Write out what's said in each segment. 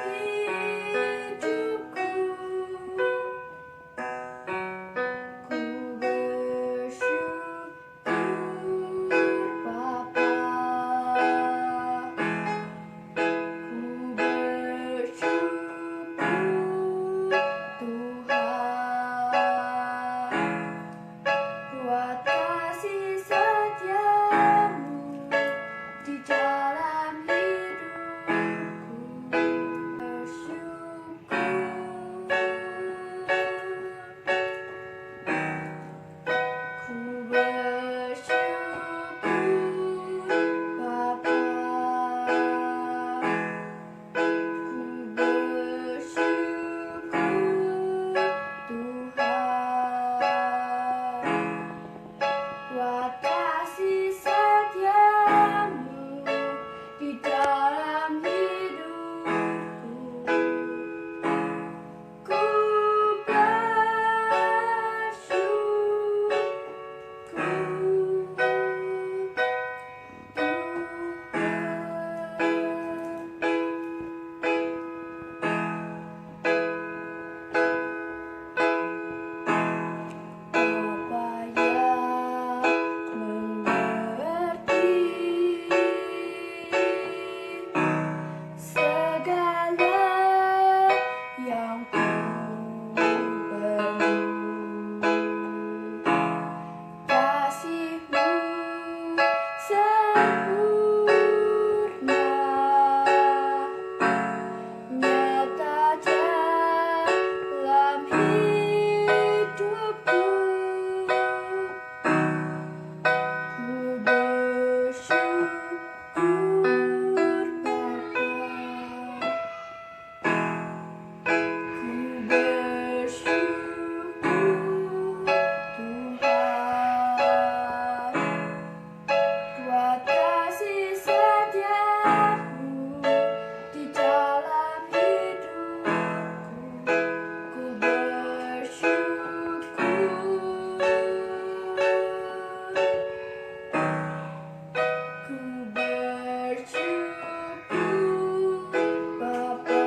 hidupku. Ku bersyukur Bapa, ku bersyukur Tuhan, buat kasih setiamu di dalam hidupku. Bersyukur, ku bersyukur Bapa, ku bersyukur Tuhan, buat kasih setiamu di dalam hidupku. Ku Bapa yang mengerti segala yang ku perlu, kasih-Mu sempurna nyata dalam hidupku. Ku bersyukur Bapa, ku bersyukur Tuhan, buat kasih setiamu di dalam hidupku. Ku bersyukur, ku bersyukur Bapa,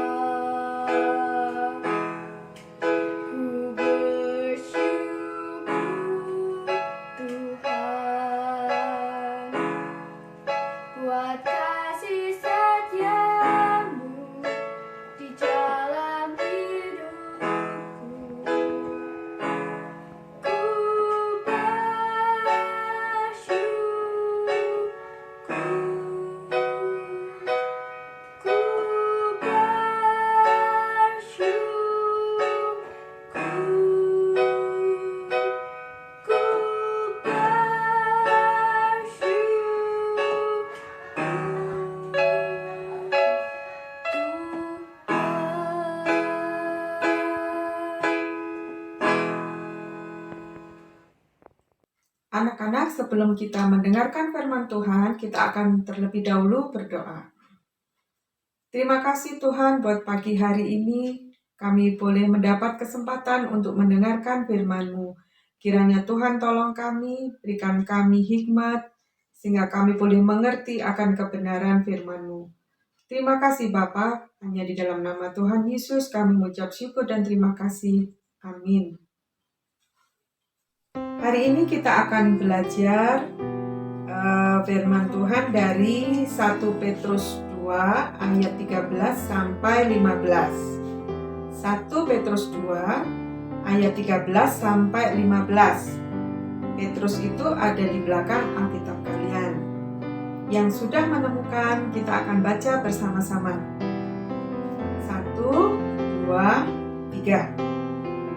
ku bersyukur Tuhan, buat kasih setiamu di dalam hidupku. Ku Anak-anak, sebelum kita mendengarkan firman Tuhan, kita akan terlebih dahulu berdoa. Terima kasih Tuhan buat pagi hari ini, kami boleh mendapat kesempatan untuk mendengarkan firman-Mu. Kiranya Tuhan tolong kami, berikan kami hikmat, sehingga kami boleh mengerti akan kebenaran firman-Mu. Terima kasih Bapa, hanya di dalam nama Tuhan Yesus kami mengucap syukur dan terima kasih. Amin. Hari ini kita akan belajar firman Tuhan dari 1 Petrus 2 ayat 13 sampai 15. 1 Petrus 2 ayat 13 sampai 15. Petrus itu ada di belakang Alkitab kalian. Yang sudah menemukan, kita akan baca bersama-sama. 1, 2, 3.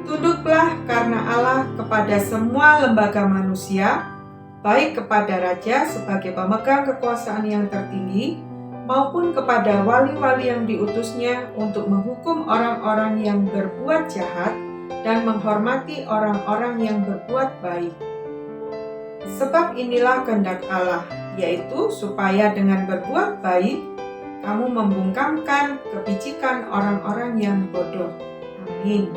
Tunduklah karena Allah kepada semua lembaga manusia, baik kepada raja sebagai pemegang kekuasaan yang tertinggi, maupun kepada wali-wali yang diutusnya untuk menghukum orang-orang yang berbuat jahat dan menghormati orang-orang yang berbuat baik. Sebab inilah kehendak Allah, yaitu supaya dengan berbuat baik, kamu membungkamkan kepicikan orang-orang yang bodoh. Amin.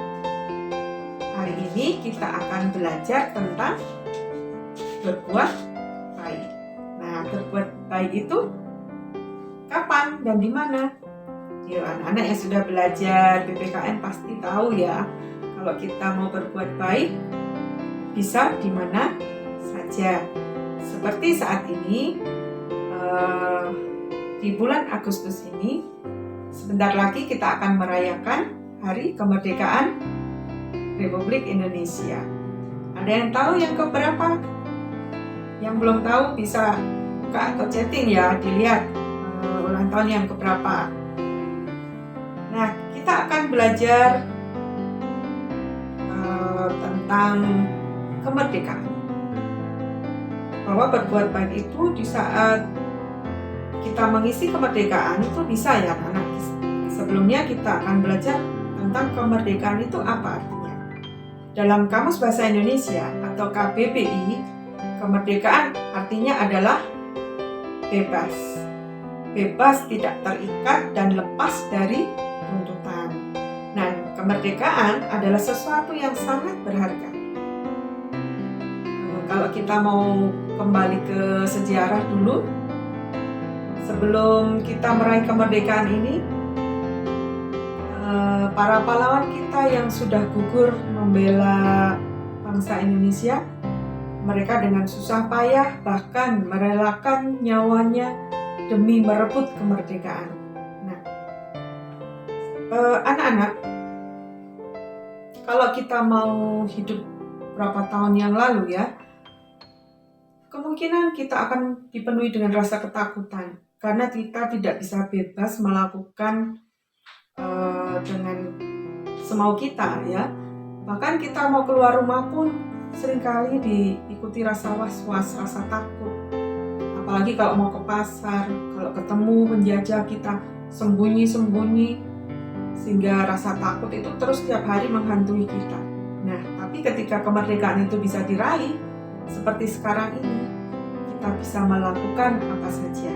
Hari ini kita akan belajar tentang berbuat baik. Nah, berbuat baik itu kapan dan di mana? Ya, anak-anak yang sudah belajar PPKN pasti tahu ya, kalau kita mau berbuat baik bisa di mana saja. Seperti saat ini di bulan Agustus ini, sebentar lagi kita akan merayakan Hari Kemerdekaan Republik Indonesia. Ada yang tahu yang keberapa? Yang belum tahu bisa buka atau chatting ya, dilihat ulang tahun yang keberapa. Nah, kita akan belajar tentang kemerdekaan. Bahwa berbuat baik itu di saat kita mengisi kemerdekaan itu bisa ya anak-anak. Sebelumnya kita akan belajar tentang kemerdekaan itu apa artinya. Dalam Kamus Bahasa Indonesia atau KBBI, kemerdekaan artinya adalah bebas. Bebas, tidak terikat dan lepas dari tuntutan. Nah, kemerdekaan adalah sesuatu yang sangat berharga. Kalau kita mau kembali ke sejarah dulu, sebelum kita meraih kemerdekaan ini, para pahlawan kita yang sudah gugur membela bangsa Indonesia, mereka dengan susah payah bahkan merelakan nyawanya demi merebut kemerdekaan. Nah, anak-anak, kalau kita mau hidup berapa tahun yang lalu ya, kemungkinan kita akan dipenuhi dengan rasa ketakutan karena kita tidak bisa bebas melakukan dengan semau kita ya. Bahkan kita mau keluar rumah pun seringkali diikuti rasa was-was, rasa takut. Apalagi kalau mau ke pasar, kalau ketemu penjajah kita sembunyi-sembunyi, sehingga rasa takut itu terus setiap hari menghantui kita. Nah, tapi ketika kemerdekaan itu bisa diraih seperti sekarang ini, kita bisa melakukan apa saja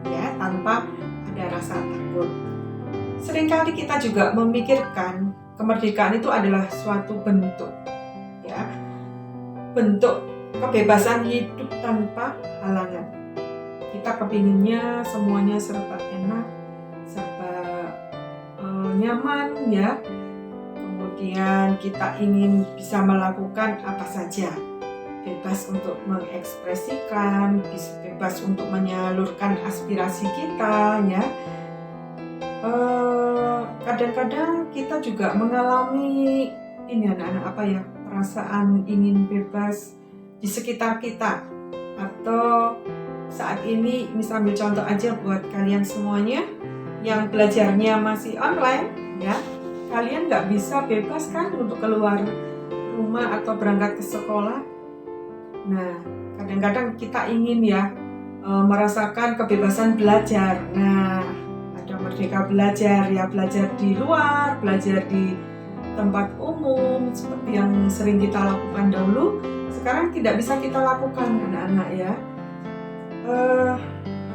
ya tanpa ada rasa takut. Seringkali kita juga memikirkan kemerdekaan itu adalah suatu bentuk ya, bentuk kebebasan hidup tanpa halangan. Kita kepinginnya semuanya serba enak, serba nyaman ya. Kemudian kita ingin bisa melakukan apa saja, bebas untuk mengekspresikan, bebas untuk menyalurkan aspirasi kita ya. Kadang-kadang kita juga mengalami ini anak-anak apa ya, perasaan ingin bebas di sekitar kita. Atau saat ini, misalnya contoh aja buat kalian semuanya yang belajarnya masih online ya, kalian nggak bisa bebas kan untuk keluar rumah atau berangkat ke sekolah. Nah, kadang-kadang kita ingin ya merasakan kebebasan belajar. Nah, ada Merdeka Belajar ya, belajar di luar, belajar di tempat umum seperti yang sering kita lakukan dahulu, sekarang tidak bisa kita lakukan anak-anak ya.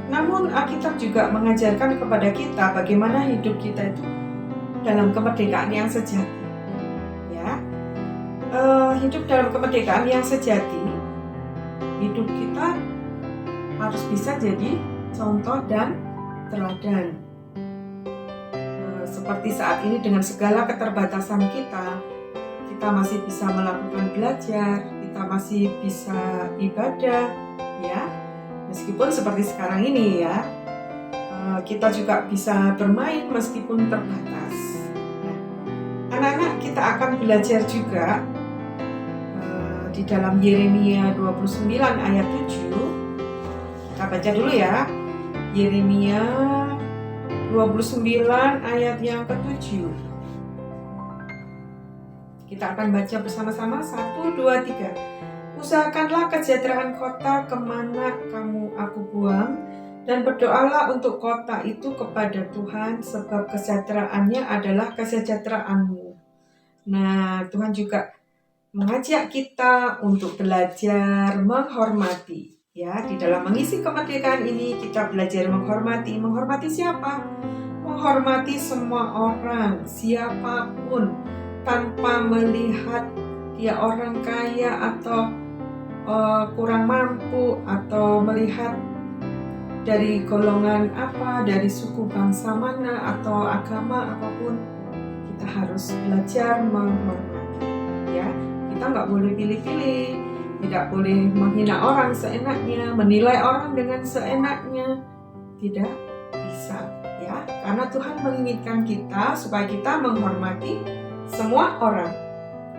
Namun Alkitab juga mengajarkan kepada kita bagaimana hidup kita itu dalam kemerdekaan yang sejati ya. Hidup dalam kemerdekaan yang sejati, hidup kita harus bisa jadi contoh dan teladan. Seperti saat ini dengan segala keterbatasan kita masih bisa melakukan belajar, kita masih bisa ibadah ya. Meskipun seperti sekarang ini ya, kita juga bisa bermain meskipun terbatas. Nah, anak-anak, kita akan belajar juga di dalam Yeremia 29 ayat 7. Kita baca dulu ya. Yeremia 29 ayat yang ke-7. Kita akan baca bersama-sama 1, 2, 3. Usahakanlah kesejahteraan kota kemana aku buang, dan berdoalah untuk kota itu kepada Tuhan, sebab kesejahteraannya adalah kesejahteraanmu. Nah, Tuhan juga mengajak kita untuk belajar menghormati. Ya, di dalam mengisi kemerdekaan ini kita belajar menghormati. Menghormati siapa? Menghormati semua orang, siapapun, tanpa melihat dia orang kaya atau kurang mampu, atau melihat dari golongan apa, dari suku bangsa mana, atau agama apapun, kita harus belajar menghormati. Ya, kita nggak boleh pilih-pilih, tidak boleh menghina orang seenaknya, menilai orang dengan seenaknya, tidak bisa. Ya, karena Tuhan menginginkan kita supaya kita menghormati semua orang.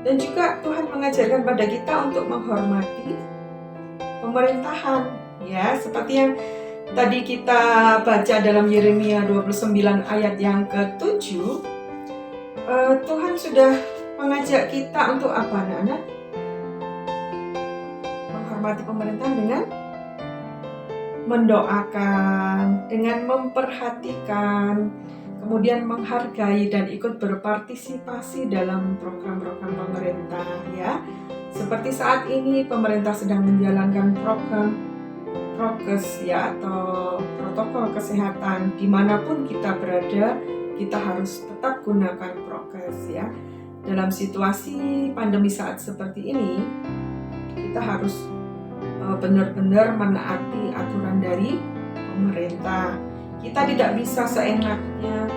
Dan juga Tuhan mengajarkan pada kita untuk menghormati pemerintahan. Ya, seperti yang tadi kita baca dalam Yeremia 29 ayat yang ke-7, Tuhan sudah mengajak kita untuk apa, anak-anak? Menghormati pemerintahan dengan mendoakan, dengan memperhatikan, kemudian menghargai dan ikut berpartisipasi dalam program-program pemerintah, ya. Seperti saat ini pemerintah sedang menjalankan program prokes, ya, atau protokol kesehatan. Dimanapun kita berada, kita harus tetap gunakan prokes, ya. Dalam situasi pandemi saat seperti ini, kita harus benar-benar menaati aturan dari pemerintah. Kita tidak bisa seenaknya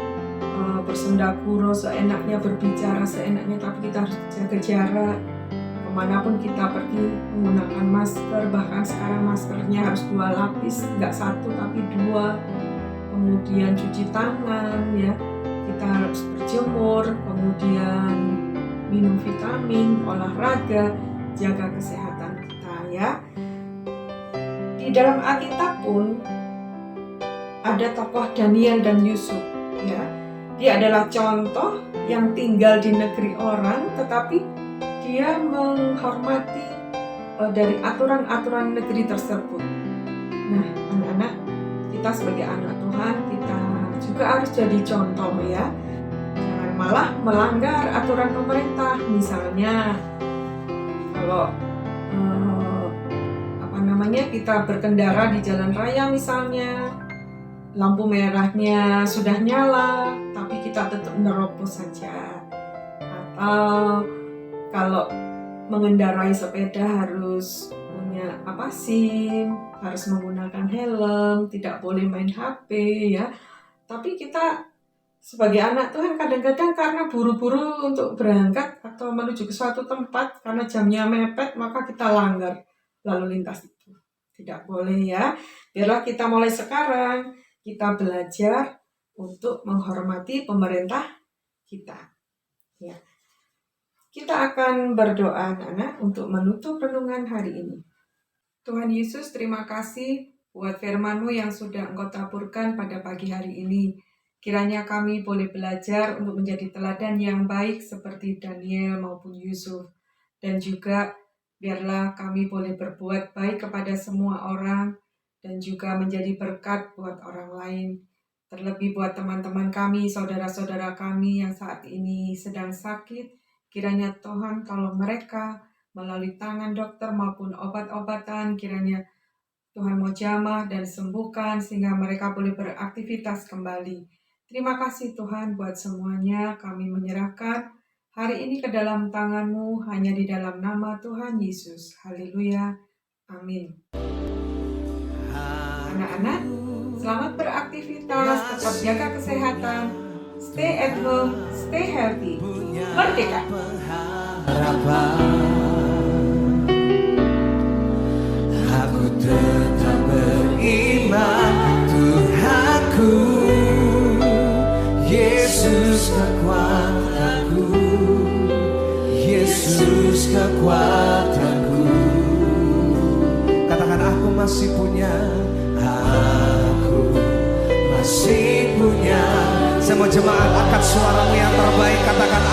bersendaguro, seenaknya berbicara, seenaknya, tapi kita harus jaga jarak. Kemanapun kita pergi menggunakan masker, bahkan sekarang maskernya harus 2 lapis, nggak 1 tapi 2. Kemudian cuci tangan, ya. Kita harus berjemur, kemudian minum vitamin, olahraga, jaga kesehatan kita, ya. Di dalam Alkitab pun ada tokoh Daniel dan Yusuf, ya. Dia adalah contoh yang tinggal di negeri orang, tetapi dia menghormati dari aturan-aturan negeri tersebut. Nah, anak-anak, kita sebagai anak Tuhan, kita juga harus jadi contoh, ya. Jangan malah melanggar aturan pemerintah. Misalnya, kalau kita berkendara di jalan raya misalnya, lampu merahnya sudah nyala, tapi kita tetap nerobos saja. Atau kalau mengendarai sepeda harus punya SIM, harus menggunakan helm, tidak boleh main HP, ya. Tapi kita sebagai anak Tuhan kadang-kadang karena buru-buru untuk berangkat atau menuju ke suatu tempat, karena jamnya mepet, maka kita langgar lalu lintas itu. Tidak boleh, ya. Biarlah kita mulai sekarang, kita belajar untuk menghormati pemerintah kita. Ya. Kita akan berdoa, anak-anak, untuk menutup renungan hari ini. Tuhan Yesus, terima kasih buat firman-Mu yang sudah Engkau taburkan pada pagi hari ini. Kiranya kami boleh belajar untuk menjadi teladan yang baik seperti Daniel maupun Yusuf. Dan juga biarlah kami boleh berbuat baik kepada semua orang dan juga menjadi berkat buat orang lain. Terlebih buat teman-teman kami, saudara-saudara kami yang saat ini sedang sakit. Kiranya Tuhan, kalau mereka melalui tangan dokter maupun obat-obatan, kiranya Tuhan mau jamah dan sembuhkan sehingga mereka boleh beraktivitas kembali. Terima kasih Tuhan buat semuanya. Kami menyerahkan hari ini ke dalam tangan-Mu, hanya di dalam nama Tuhan Yesus. Haleluya. Amin. Anak-anak, selamat beraktivitas, tetap jaga kesehatan, stay at home, stay healthy. Merdeka! Aku tetap beriman, Tuhanku, Yesus kekuatanku, Yesus kekuatanku. Katakan, aku masih punya, aku masih punya. Semua jemaat angkat suaramu yang terbaik, katakan,